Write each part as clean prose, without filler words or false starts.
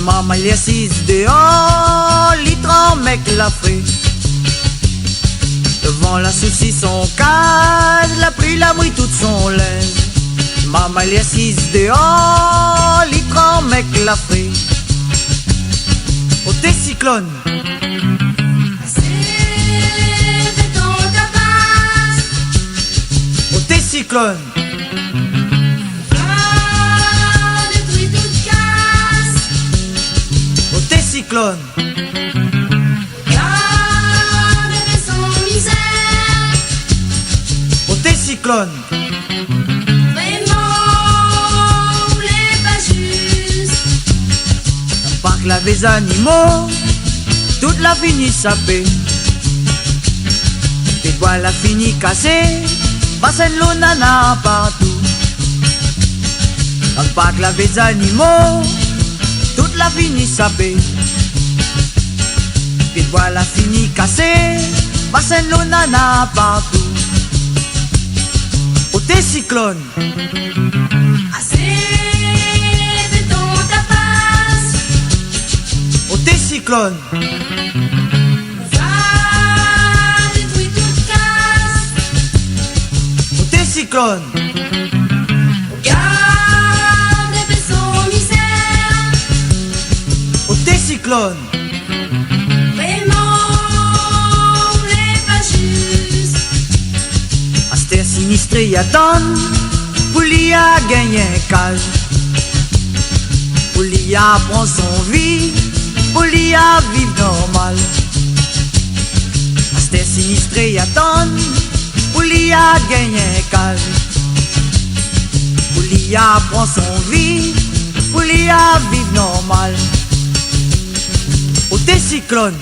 Maman il est assise dehors, litre mec la frit. Devant la saucisse son case, la pluie la mouille toute son linge. Maman il est assise dehors, litre mec la frit. Au thé cyclone. Au thé cyclone. Cyclone. Garde son misère. Au thé cyclone. Vraiment, les pas juste. Dans le parc la les animaux, toute la fini sapée. Tes bois la fini cassée, passe l'eau nana partout. Dans le parc la les animaux, toute la fini sapée. Tes bois la fini cassée, passe l'eau nana partout. Au thé cyclone. Assez de ton tapas. Au thé cyclone. Va détruire toute casse. Au thé cyclone. Garde son misère. Au thé cyclone. Vraiment, les pas juste. Aster sinistré y attend, pour l'y a gagné un cage. Pour l'y a prend son vie, pour l'y a vivre normal. Aster sinistré y attend, pour l'y a gagné un cage. Pour l'y a prend son vie, pour l'y a vivre normal. Au thé cyclone.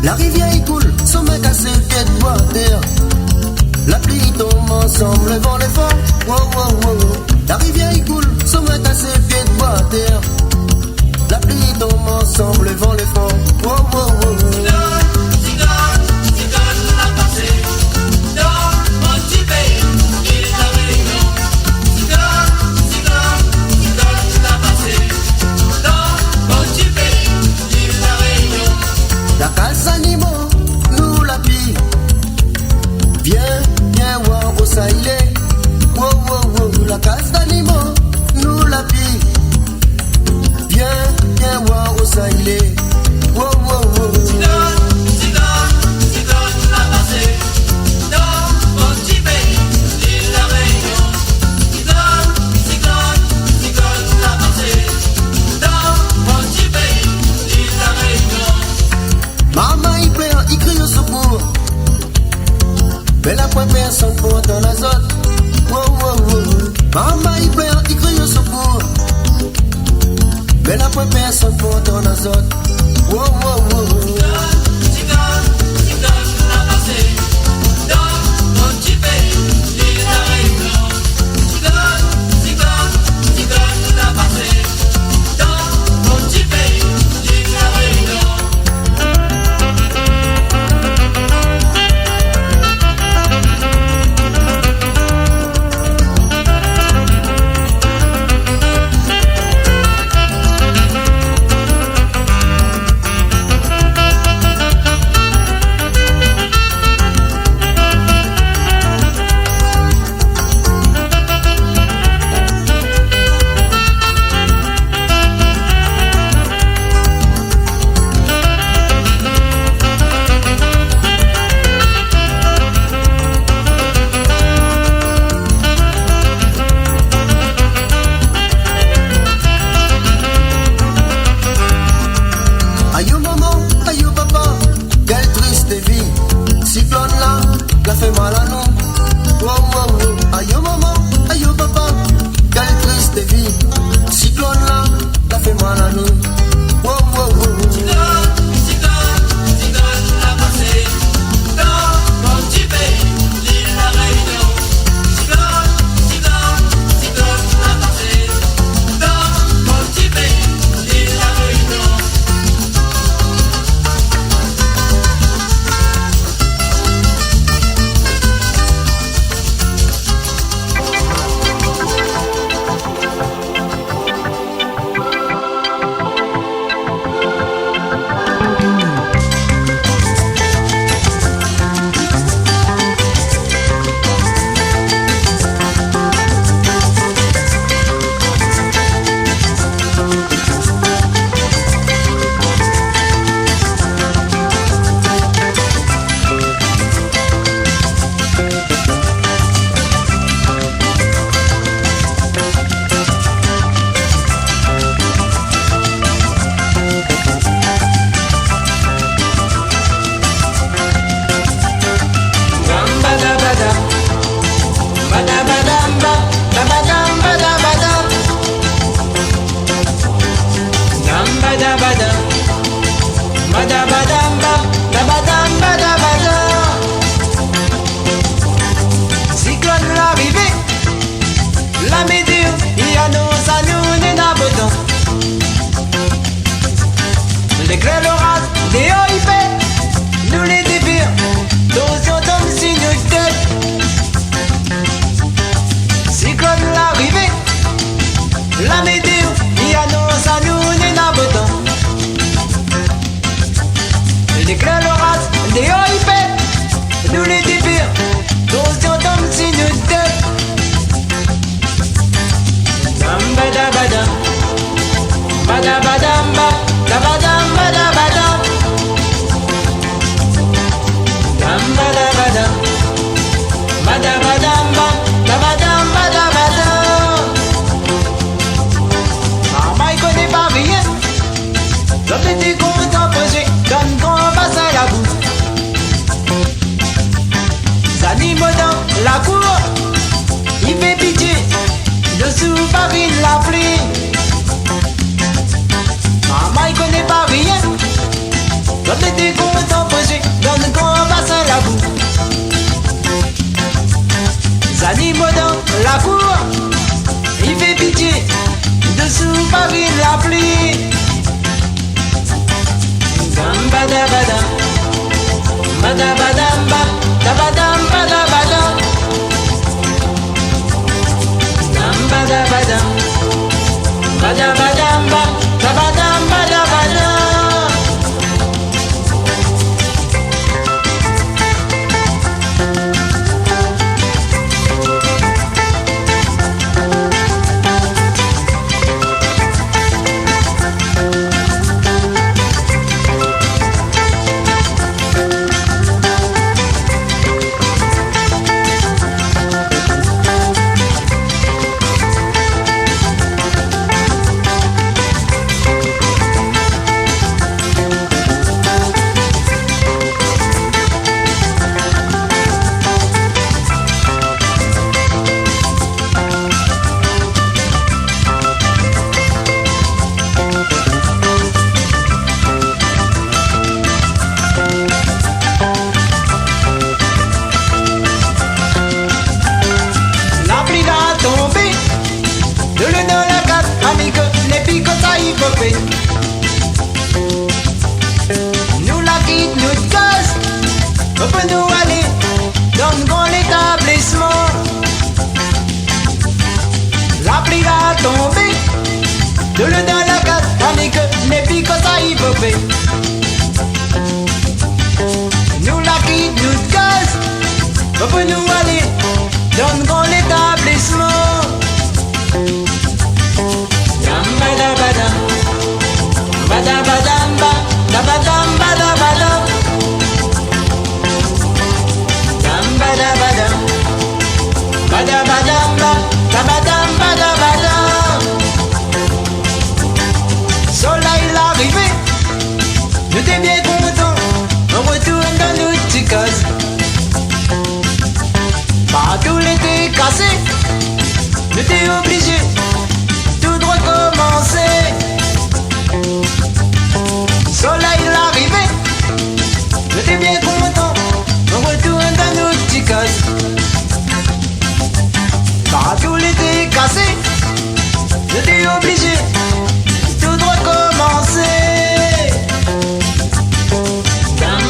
La rivière y coule, sommet cassé, pied de bois, terre. La pluie tombe ensemble, le vent les fort. Wow, wow, wow. La rivière y coule, sommet cassé, pied de bois, terre. La pluie tombe ensemble, le vent les fort. Wow, wow, wow. La case animaux, nous la pille. Viens, viens voir où ça il est. Wow, wow, wow. La case d'animaux, nous la pille. Viens, viens voir où ça il est. Wow, wow, wow. Maman il pleure, il crie au secours. Mais la point personne pour dans la zone. Wow, wow, wow. Maman il pleure, il crie au secours. La météo, il annonce à nous des nabotons. L'éclair, l'orage, des hauts, il fait, nous les dévires. Attention, tombe si nous tête. Cyclone l'arrivée, la météo, il annonce à nous des nabotons. L'éclair, l'orage, des hauts, il fait, nous les dévires. Attention, tombe si nous tête. Badabadam, badabadam, badabadam, badabadam, badabadam, badabadam, badabadam, badabadam. Maman il connaît pas rien. L'homme était content posé comme quand on passe à la boue. Les animaux dans la cour, il fait pitié. Dessous Paris la pluie. Maman il connaît pas rien. L'autre était content posé dans le grand bassin la boue. Les animaux dans la cour, il fait pitié. Dessous Paris la pluie. Badabadam, badabadam, badabadam, badabadam. Badabadam, badabadam, badabadam, badabadam. Nous la quitte, nous de gaz. On peut nous aller dans le grand établissement. La pluie va tomber. De l'eau dans la case, tandis que les picots ça y popé. Nous la quitte, nous de gaz. On peut nous aller dans le grand établissement. Badabadam, badabadam, badabadam, badabadam, badabadam, badabadam, badabadam, badabadam. Soleil l'arrivée, nous t'es bien contents, on retourne dans nos petites cases. Partout l'été cassé, nous t'es obligé tout droit commencer. Soleil l'arrivée, j'étais bien content, on retourne dans nos petits cases. Partout l'été cassé, j'étais obligé tout droit commencer.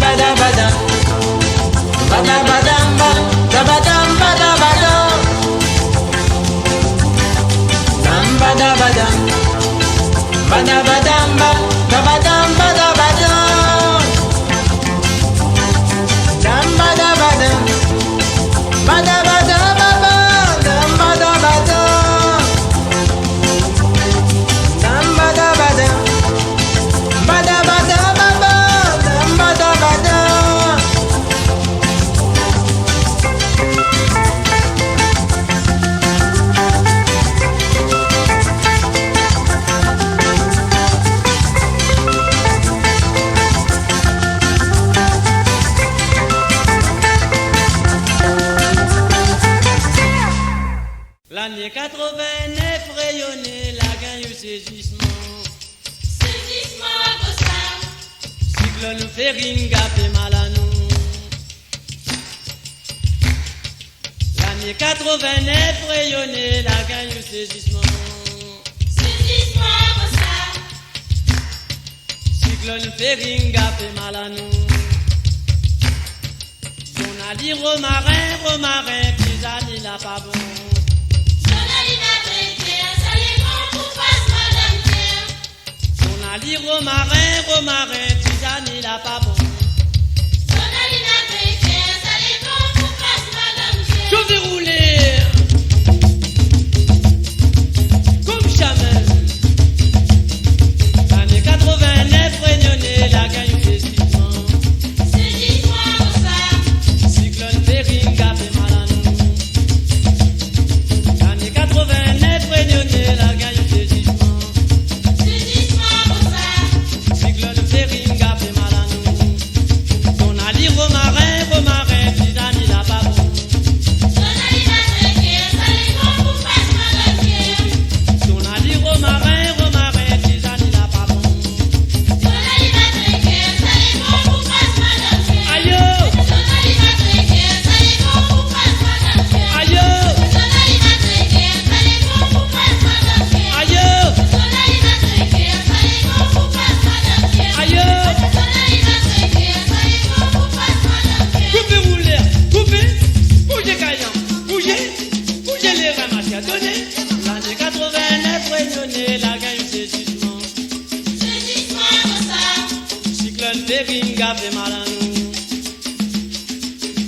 Badabadam, badabadam, badabadam, badabadam, badabadam, badabadam, badabadam, badabadam, badabadam, badabadam, badabadam, L'année 89 rayonnait, la gagne au saisissement. Saisissement à Costa. Cyclone Feringa fait mal à nous. L'année 89 rayonnait la gagne au saisissement. Saisissement comme ça. Cyclone Feringa fait mal à nous. On a dit romarin, romarin, tisane il a pas bon. Sonalina Trinquer, ça les prend pour passe madame Pierre. On a dit romarin, romarin, tisane il a pas bon. Sonalina Trinquer, ça les prend pour passe madame Pierre. Je vais rouler comme jamais. L'année 89 réunionnée, la gagne au saisissement. Saisissement comme ça. Cyclone Feringa fait mal à nous. L'année 89 réunionnée, la gagne au saisissement. Saisissement comme ça. Cyclone Feringa fait mal à nous. On a dit romarin, romarin, tisane il a pas bon. Sonalina Trinquer, ça les prend pour passe madame Pierre. On a dit romarin, romarin, tisane il a pas bon. Sonalina Trinquer, ça les prend pour passe madame Pierre. Aïe, Sonalina Trinquer, ça les prend pour passe madame Pierre. aïe, Sonalina Trinquer, ça les prend pour passe madame Pierre. aïe, Sonalina Trinquer, ça les prend pour passe madame Pierre. aïe. Sonalina Trinquer, ça les prend pour passe madame Pierre. Coupez rouler, coupez, bougez gagnant, bougez, bougez les ramasses, donnez. L'année 89 réunionnée, la gagne au saisissement. Saisissement comme ça. Cyclone Feringa fait mal à nous.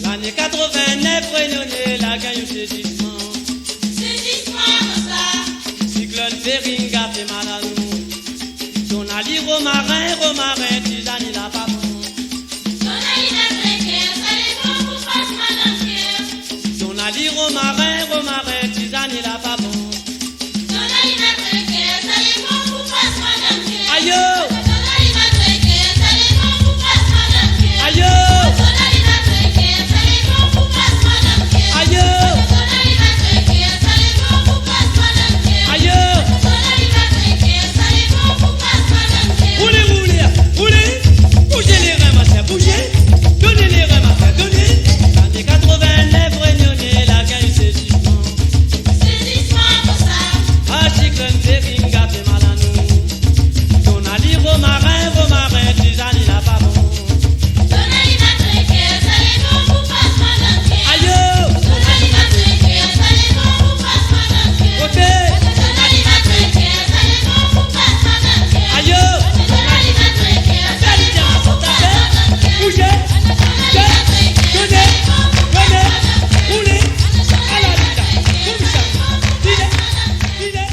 L'année 89 réunionnée, la gagne au saisissement. Saisissement comme ça. Cyclone Feringa fait mal à nous. On a dit romarin, romarin, tisane il a pas bon. Sonalina Trinquer, ça les prend pour passe madame Pierre. On a dit romarin, romarin, tisane il a pas bon. Sonalina Trinquer, ça les prend pour passe madame Pierre. Aïe, Sonalina Trinquer, ça les prend pour passe madame Pierre. aïe, Sonalina Trinquer, ça les prend pour passe madame Pierre. aïe, Sonalina Trinquer, ça les prend pour passe madame Pierre. aïe. Sonalina Trinquer, ça les prend pour passe madame Pierre. Roulez, roulez, roulez, bougez les ramasses, bougez, donnez les ramasses, donnez. L'année 89 réunionnée, la gagne au saisissement. Saisissement comme ça. Ah, cyclone Feringa fait mal à nous. On a dit romarin, romarin, tisane il a pas bon. Sonalina Trinquer, ça les prend pour passe madame Pierre. Aïe, Sonalina Trinquer, ça les prend pour passe madame Pierre. côté, Sonalina Trinquer, ça les prend pour passe madame Pierre. aïe, Sonalina Trinquer, ça les prend pour passe madame Pierre. bougez, Sonalina Trinquer, donnez, donnez, roulez, à la lutte, comme ça, filez, filez,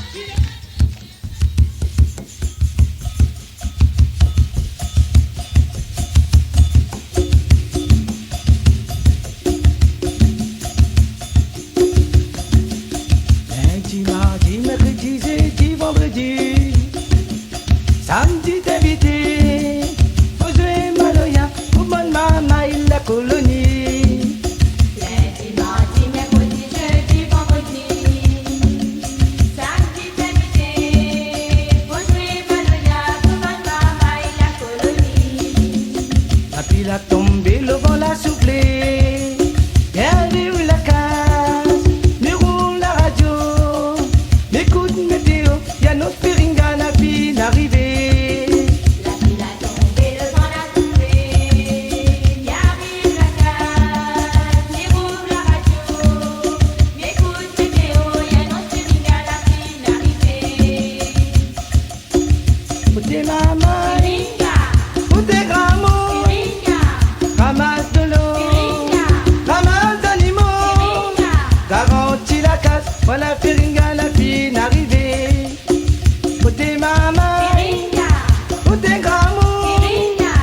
filez. Lundi, mardi, mercredi, jeudi, vendredi, samedi d'invité, Josué Maloya, Oumane Mama, il la colonie. Lundi, mardi, mercredi, jeudi, vendredi, samedi d'invité, Josué Maloya, Oumane Mama et la colonie. La pluie a tombé, le vent l'a soufflé, perdu la case, mais roule la radio, m'écoute météo, y'a notre Feringa, la vie d'arriver. La ville a tombé, le vent l'a soufflé, y arrive la case, déroule la radio, m'écoute météo, y'a notre Feringa, la ville d'arriver. Côté maman, Feringa, côté grand-mot, Feringa, ramasse de l'eau, Feringa, ramasse d'animaux, Feringa. garantit la casse, voilà Feringa, la fine arrivée. Côté maman, Feringa, côté grand-mot, Feringa,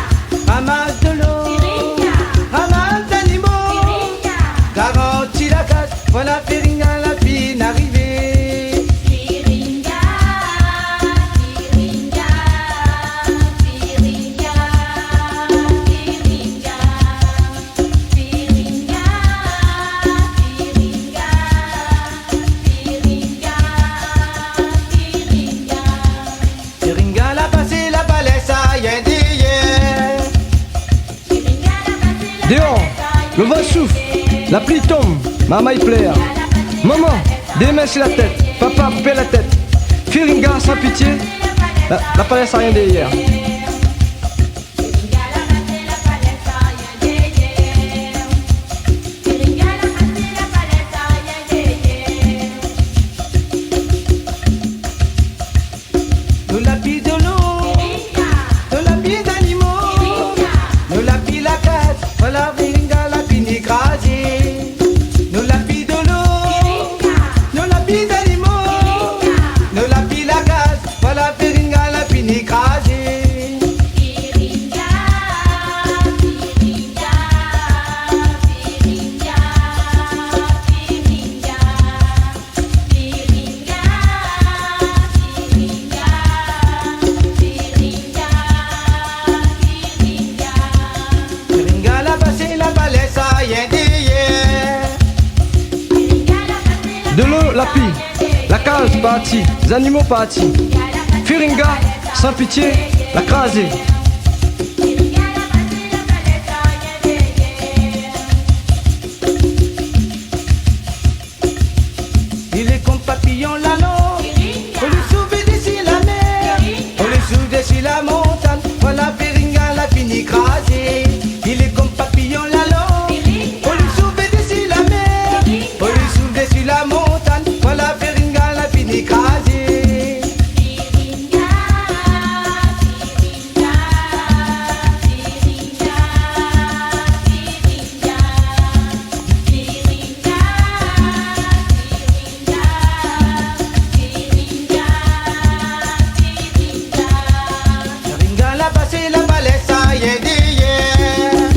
ramasse de l'eau, Feringa, ramasse d'animaux, Feringa, garantit la casse, voilà Feringa, la fine arrivée. Feringa, Feringa, Feringa, Dehors, le vent souffle, la pluie tombe. Maman il plaît. Maman, des mains sur la tête. Papa, paie la tête. Firinga sans pitié. La palette a rien derrière. Nous la pille de l'eau, nous la pille d'animaux, nous la pille la case, voilà Firinga la pille écrasée. Nous la pille de l'eau, nous la pille d'animaux, nous la pille la case, voilà Firinga la pille écrasée. Firinga la passé la balai, ça y est derrière. De l'eau la pille, la case partie, les animaux partis. Firinga sans pitié, la crasée. Il est comme papillon l'anneau, on le soulever d'ici la mer, on le soulever d'ici la montagne, voilà Firinga la fini écrasée. Il est comme papillon l'anneau, on le soulever d'ici la mer, on le soulever d'ici la montagne, voilà Firinga la fini écrasée. Firinga la passé la balai, ça y est derrière.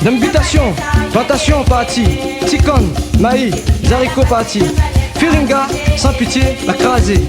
L'invitation, plantation partie, Ticon, maïs, haricots partis. Firinga sans pitié, la crasée.